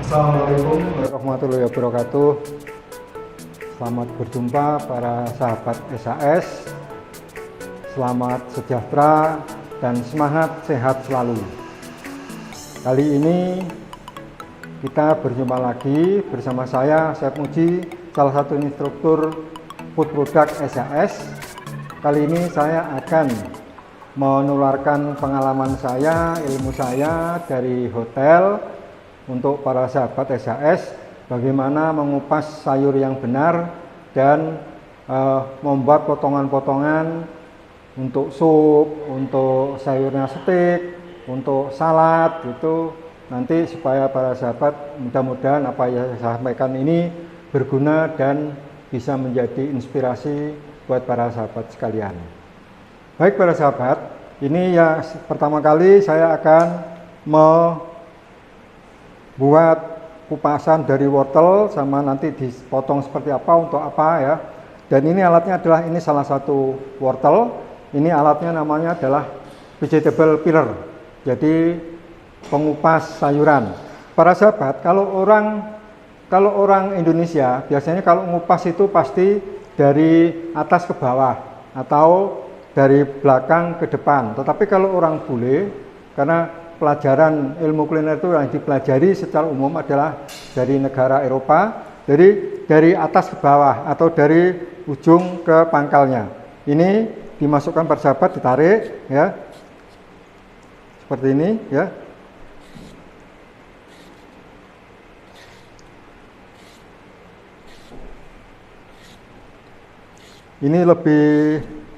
Assalamualaikum warahmatullahi wabarakatuh. Selamat berjumpa para sahabat SAS. Selamat sejahtera dan semangat sehat selalu. Kali ini kita berjumpa lagi bersama saya Muji, salah satu instruktur food product SAS. Kali ini saya akan menularkan pengalaman saya, ilmu saya dari hotel untuk para sahabat SAS, bagaimana mengupas sayur yang benar dan membuat potongan-potongan untuk sup, untuk sayurnya steak, untuk salad gitu. Nanti supaya para sahabat, mudah-mudahan apa yang saya sampaikan ini berguna dan bisa menjadi inspirasi buat para sahabat sekalian. Baik para sahabat, ini ya pertama kali saya akan buat kupasan dari wortel, sama nanti dipotong seperti apa, untuk apa ya. Dan ini alatnya adalah, ini salah satu wortel. Ini alatnya namanya adalah vegetable peeler, jadi pengupas sayuran. Para sahabat, kalau orang Indonesia biasanya kalau ngupas itu pasti dari atas ke bawah atau dari belakang ke depan. Tetapi kalau orang bule, karena pelajaran ilmu kuliner itu yang dipelajari secara umum adalah dari negara Eropa, jadi dari atas ke bawah atau dari ujung ke pangkalnya. Ini dimasukkan para sahabat, ditarik ya, seperti ini ya. Ini lebih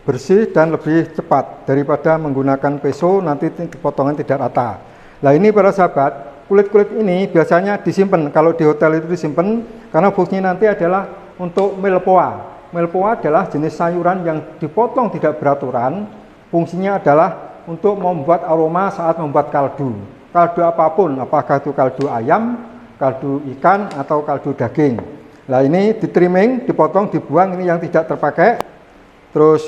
bersih dan lebih cepat daripada menggunakan peso, nanti potongan tidak rata. Nah ini para sahabat, kulit-kulit ini biasanya disimpan, kalau di hotel itu disimpan karena fungsinya nanti adalah untuk milpoa. Milpoa adalah jenis sayuran yang dipotong tidak beraturan, fungsinya adalah untuk membuat aroma saat membuat kaldu. Kaldu apapun, apakah itu kaldu ayam, kaldu ikan, atau kaldu daging. Nah ini di-trimming, dipotong, dibuang, ini yang tidak terpakai. Terus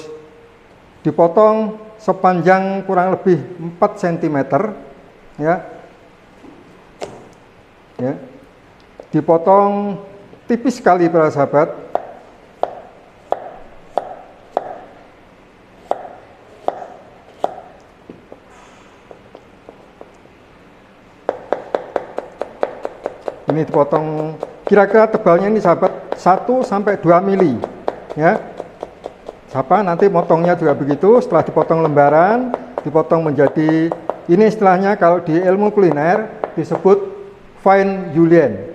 dipotong sepanjang kurang lebih 4 cm ya. Ya. Dipotong tipis sekali para sahabat. Ini dipotong kira-kira tebalnya ini sahabat 1 sampai 2 mili ya. Nanti motongnya juga begitu. Setelah dipotong lembaran, dipotong menjadi, ini istilahnya kalau di ilmu kuliner disebut fine julienne.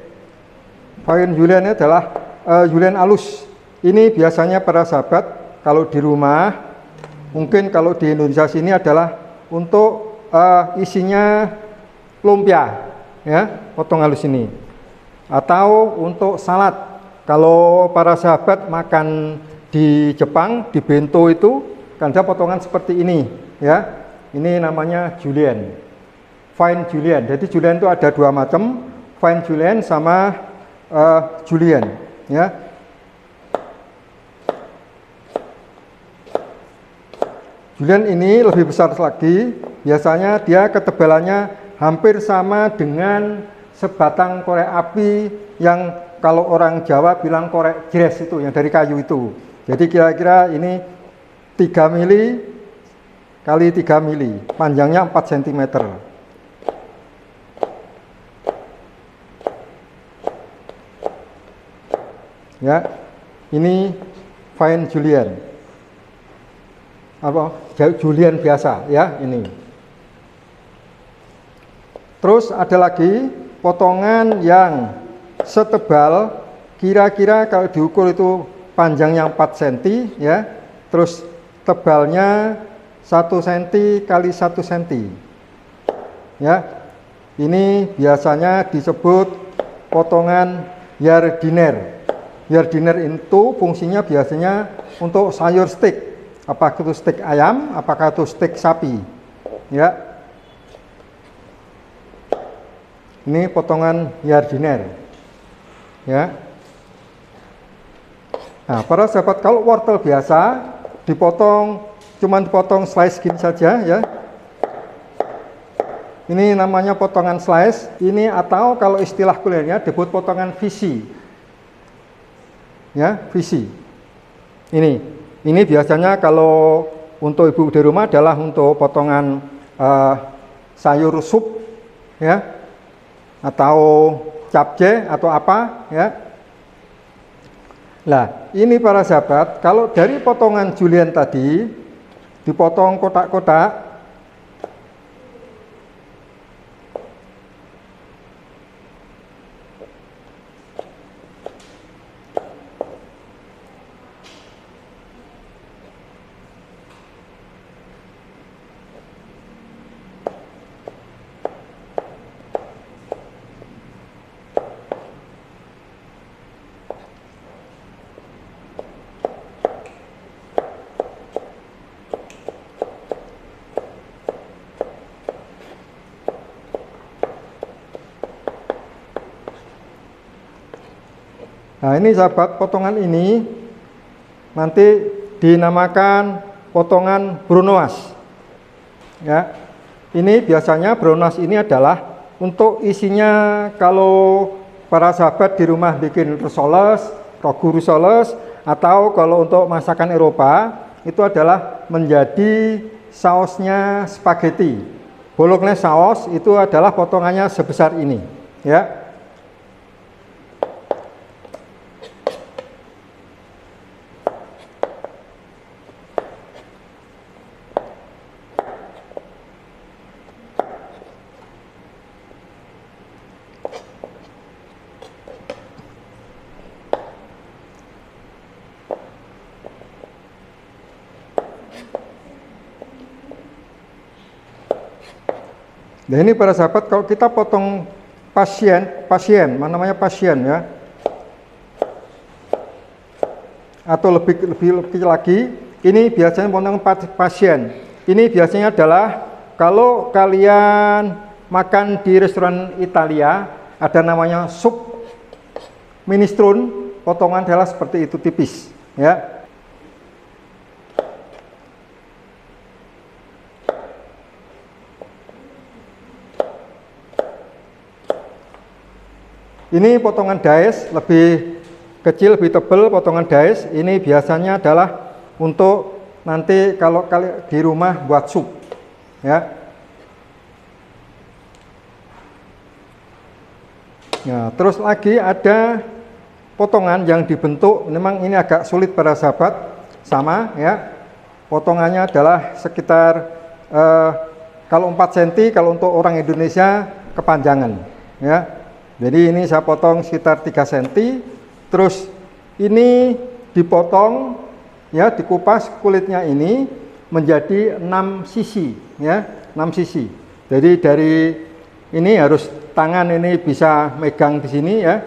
Fine julienne adalah julienne halus. Ini biasanya para sahabat kalau di rumah, mungkin kalau di Indonesia sini adalah untuk isinya lumpia ya, potong halus ini, atau untuk salad. Kalau para sahabat makan di Jepang, di bento itu kan ada potongan seperti ini ya. Ini namanya julienne, fine julienne. Jadi julienne itu ada dua macam, fine julienne sama julienne ya. Julienne ini lebih besar lagi, biasanya dia ketebalannya hampir sama dengan sebatang korek api yang kalau orang Jawa bilang korek jres itu, yang dari kayu itu. Jadi kira-kira ini 3 mili kali 3 mili, panjangnya 4 cm. Ya, ini fine julienne. Apa? Julienne biasa ya ini. Terus ada lagi potongan yang setebal, kira-kira kalau diukur itu panjangnya 4 cm ya, terus tebalnya 1 cm kali 1 cm ya. Ini biasanya disebut potongan jardinier. Jardinier itu fungsinya biasanya untuk sayur steak, apakah itu steak ayam, apakah itu steak sapi ya. Ini potongan jardinier ya. Nah, para sahabat, kalau wortel biasa dipotong, cuman dipotong slice gini saja ya. Ini namanya potongan slice. Ini atau kalau istilah kulinernya disebut potongan visi. Ya, visi. Ini biasanya kalau untuk ibu di rumah adalah untuk potongan sayur sup, ya, atau capce atau apa, ya. Nah, ini para sahabat, kalau dari potongan julienne tadi dipotong kotak-kotak, nah ini sahabat, potongan ini nanti dinamakan potongan brunoise. Ya, ini biasanya brunoise ini adalah untuk isinya kalau para sahabat di rumah bikin rissoles, rogu rissoles, atau kalau untuk masakan Eropa itu adalah menjadi sausnya spaghetti. Bolognese saus itu adalah potongannya sebesar ini, ya. Nah ini para sahabat, kalau kita potong pasien, namanya pasien, ya, atau lebih kecil lagi, ini biasanya potong pasien. Ini biasanya adalah kalau kalian makan di restoran Italia, ada namanya sup minestrone, potongan adalah seperti itu, tipis, ya. Ini potongan dice, lebih kecil, lebih tebal potongan dice. Ini biasanya adalah untuk nanti kalau kalian di rumah buat sup, ya. Nah, terus lagi ada potongan yang dibentuk, memang ini agak sulit para sahabat, sama, ya. Potongannya adalah sekitar kalau 4 cm, kalau untuk orang Indonesia kepanjangan, ya. Jadi ini saya potong sekitar 3 cm, terus ini dipotong, ya, dikupas kulitnya ini menjadi 6 sisi, ya, 6 sisi. Jadi dari ini harus tangan ini bisa megang di sini, ya,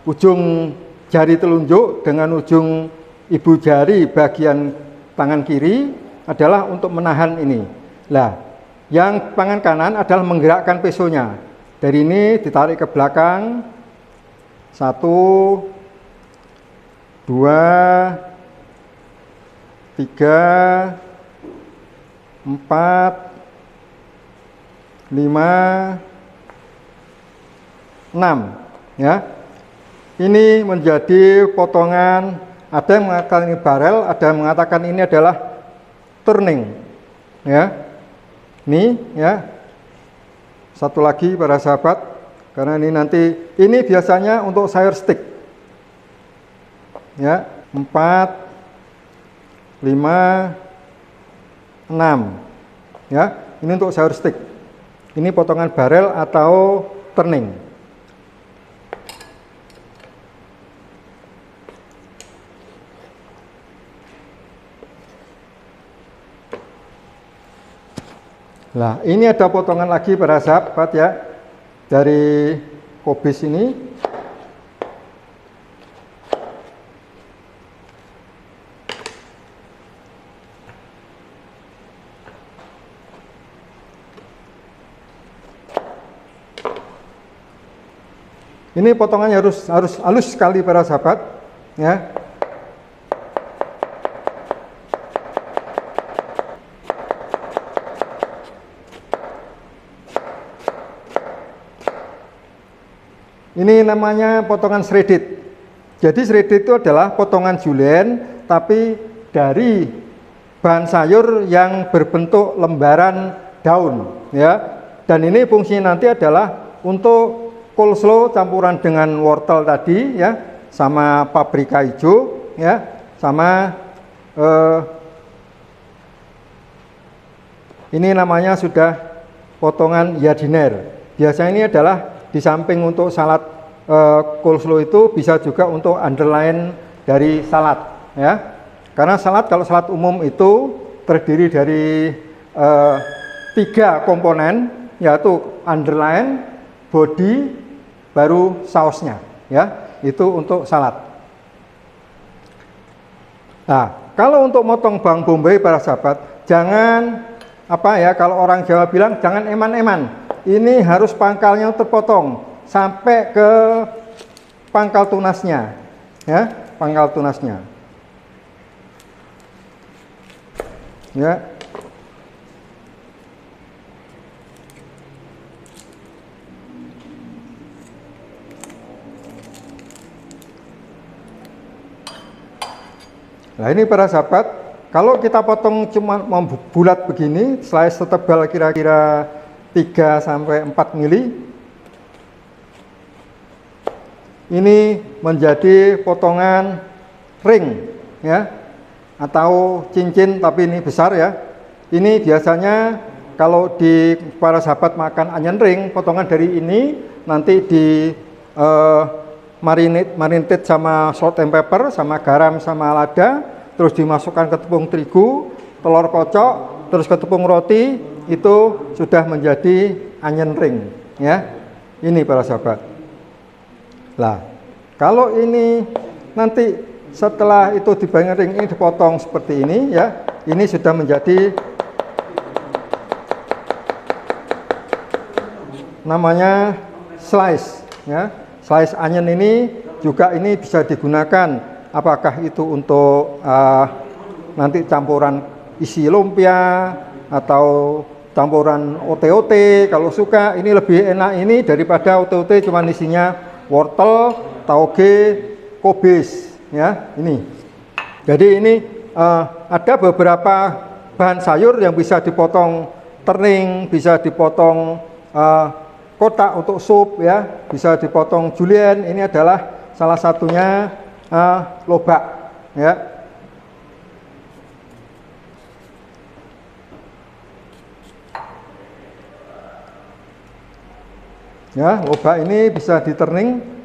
ujung jari telunjuk dengan ujung ibu jari bagian tangan kiri adalah untuk menahan ini. Nah, yang tangan kanan adalah menggerakkan pesonya. Dari ini ditarik ke belakang, 1, 2, 3, 4, 5, 6, ya. Ini menjadi potongan, ada yang mengatakan ini barel, ada yang mengatakan ini adalah turning, ya. Ini, ya. Satu lagi para sahabat, karena ini nanti, ini biasanya untuk sayur stick, ya, 4, 5, 6, ya, ini untuk sayur stick. Ini potongan barel atau turning. Nah, ini ada potongan lagi para sahabat, ya, dari kobis ini. Ini potongannya harus halus sekali para sahabat, ya. Ini namanya potongan shredded. Jadi shredded itu adalah potongan julienne tapi dari bahan sayur yang berbentuk lembaran daun, ya. Dan ini fungsinya nanti adalah untuk coleslaw campuran dengan wortel tadi, ya, sama paprika hijau, ya, sama ini namanya sudah potongan jardinier. Biasanya ini adalah di samping untuk salad coleslaw itu bisa juga untuk underline dari salad, ya. Karena salad, kalau salad umum itu terdiri dari 3 komponen, yaitu underline, body, baru sausnya, ya. Itu untuk salad. Nah, kalau untuk motong bawang bombay para sahabat, jangan kalau orang Jawa bilang jangan eman-eman. Ini harus pangkalnya terpotong sampai ke pangkal tunasnya, ya, pangkal tunasnya. Ya. Nah, ini para sahabat, kalau kita potong cuma bulat begini, slice setebal kira-kira 3 sampai 4 mili, ini menjadi potongan ring, ya, atau cincin, tapi ini besar, ya. Ini biasanya kalau di para sahabat makan onion ring, potongan dari ini nanti di marinate sama salt and pepper, sama garam, sama lada, terus dimasukkan ke tepung terigu, telur kocok, terus ke tepung roti, itu sudah menjadi onion ring, ya. Ini para sahabat. Lah, kalau ini nanti setelah itu dibayar ring ini dipotong seperti ini, ya, ini sudah menjadi namanya slice, ya. Slice onion ini juga ini bisa digunakan, apakah itu untuk nanti campuran isi lumpia atau campuran ote-ote. Kalau suka, ini lebih enak ini daripada ote-ote cuman isinya wortel, tauge, kobis, ya. Ini. Jadi ini ada beberapa bahan sayur yang bisa dipotong tering, bisa dipotong kotak untuk sup, ya, bisa dipotong julienne. Ini adalah salah satunya lobak, ya. Ya, lobak ini bisa diterning.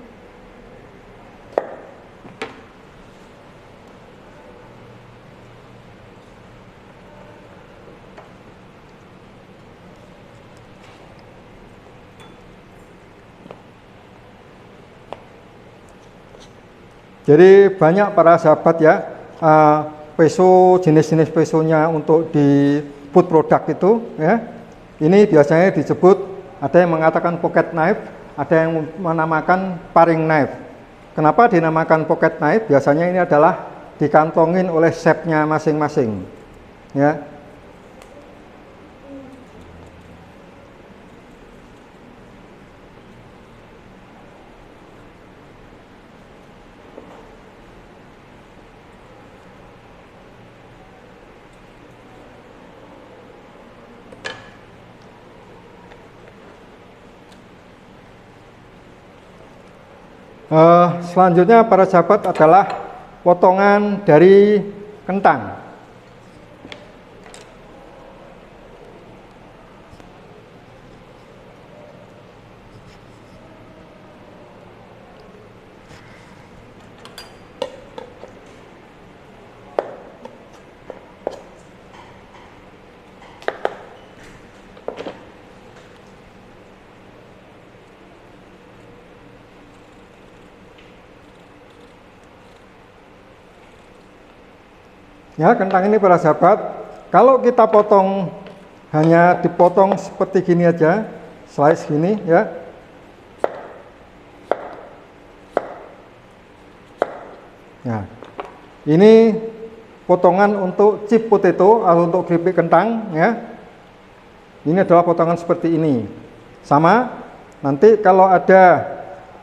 Jadi banyak para sahabat, ya, peso, jenis-jenis pesonya untuk di food product itu, ya. Ini biasanya disebut, ada yang mengatakan pocket knife, ada yang menamakan paring knife. Kenapa dinamakan pocket knife? Biasanya ini adalah dikantongin oleh chefnya masing-masing, ya. Selanjutnya para sahabat adalah potongan dari kentang. Ya, kentang ini para sahabat, kalau kita potong hanya dipotong seperti gini aja, slice gini, ya. Nah, ini potongan untuk chip potato atau untuk keripik kentang, ya. Ini adalah potongan seperti ini. Sama, nanti kalau ada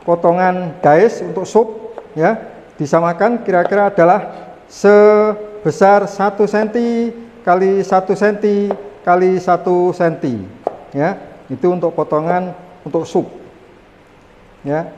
potongan daes untuk sup ya, disamakan kira-kira adalah sebesar 1 cm kali 1 cm kali 1 cm ya. Itu untuk potongan untuk sup ya.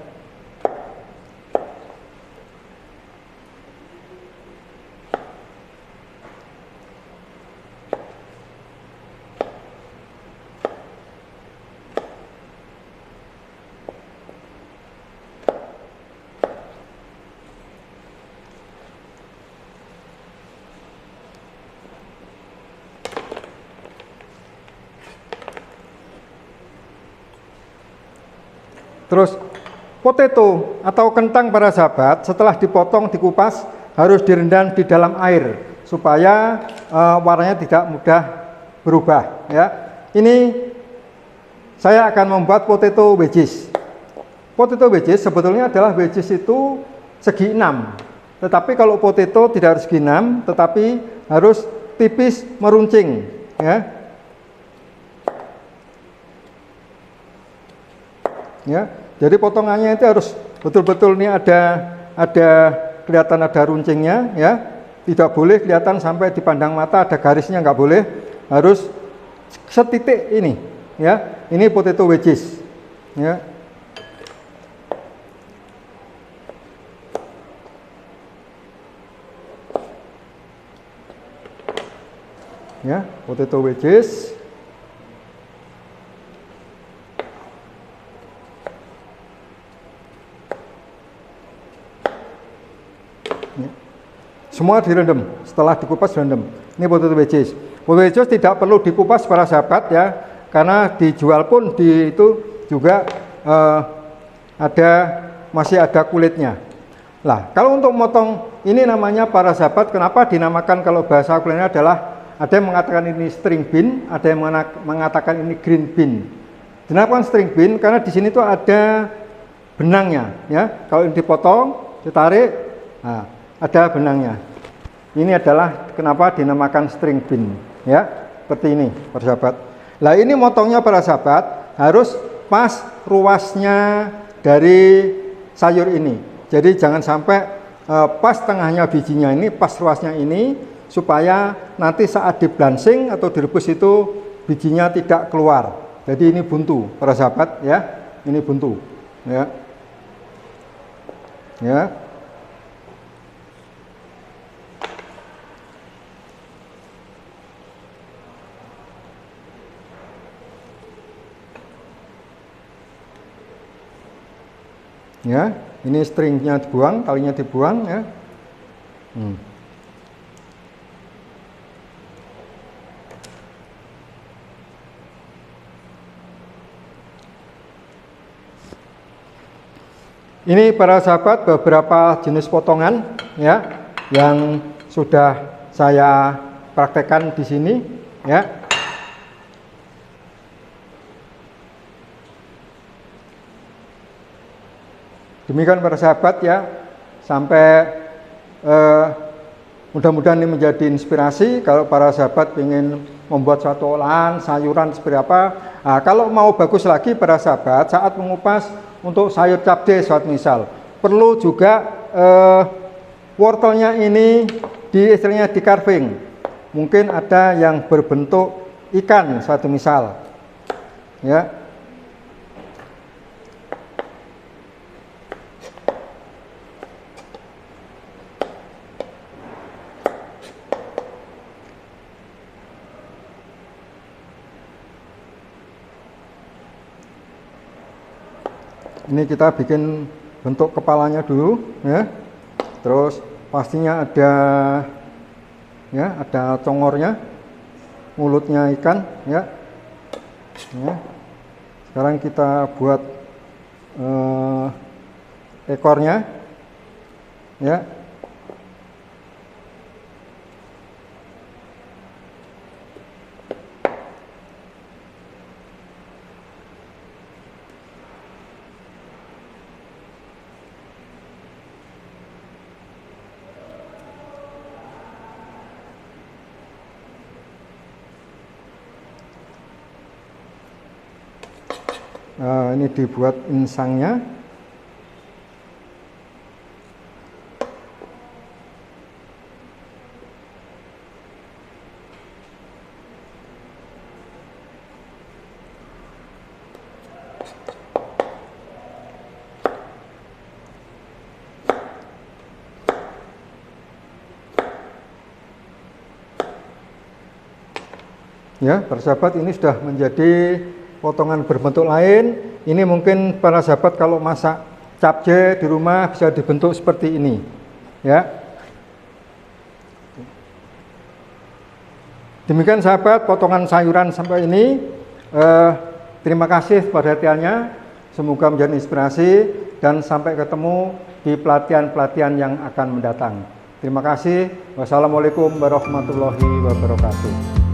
Terus potato atau kentang para sahabat setelah dipotong dikupas harus direndam di dalam air supaya warnanya tidak mudah berubah ya. Ini saya akan membuat potato wedges. Potato wedges sebetulnya adalah wedges itu segi 6. Tetapi kalau potato tidak harus segi 6 tetapi harus tipis meruncing ya. Ya, jadi potongannya itu harus betul-betul ini ada kelihatan ada runcingnya ya. Tidak boleh kelihatan sampai dipandang mata ada garisnya, nggak boleh. Harus setitik ini ya. Ini potato wedges ya. Ya, potato wedges. Semua direndam, setelah dikupas direndam. Ini potato wedges. Potato wedges tidak perlu dikupas para sahabat ya, karena dijual pun di itu juga masih ada kulitnya. Lah, kalau untuk motong ini namanya para sahabat, kenapa dinamakan kalau bahasa kulinernya adalah ada yang mengatakan ini string bean, ada yang mengatakan ini green bean. Dinamakan string bean karena di sini tuh ada benangnya ya. Kalau ini dipotong, ditarik, nah, ada benangnya. Ini adalah kenapa dinamakan string bean ya, seperti ini para sahabat. Lah ini motongnya para sahabat harus pas ruasnya dari sayur ini. Jadi jangan sampai pas tengahnya bijinya ini, pas ruasnya ini, supaya nanti saat diblancing atau direbus itu bijinya tidak keluar. Jadi ini buntu para sahabat ya, ini buntu ya. Ya. Ya, ini stringnya dibuang, talinya dibuang ya. Ini para sahabat beberapa jenis potongan ya yang sudah saya praktekkan di sini ya. Demikian para sahabat ya, sampai mudah-mudahan ini menjadi inspirasi kalau para sahabat ingin membuat suatu olahan sayuran seperti apa. Nah, kalau mau bagus lagi para sahabat saat mengupas untuk sayur capde suatu misal, perlu juga wortelnya ini istilahnya di carving. Mungkin ada yang berbentuk ikan suatu misal ya. Ini kita bikin bentuk kepalanya dulu ya. Terus pastinya ada ya, ada congornya, mulutnya ikan ya. Ya. Sekarang kita buat ekornya ya. Ini dibuat insangnya Ya, para sahabat, ini sudah menjadi potongan berbentuk lain. Ini mungkin para sahabat kalau masak capce di rumah bisa dibentuk seperti ini. Ya. Demikian sahabat, potongan sayuran sampai ini. Terima kasih perhatiannya. Semoga menjadi inspirasi dan sampai ketemu di pelatihan-pelatihan yang akan mendatang. Terima kasih. Wassalamualaikum warahmatullahi wabarakatuh.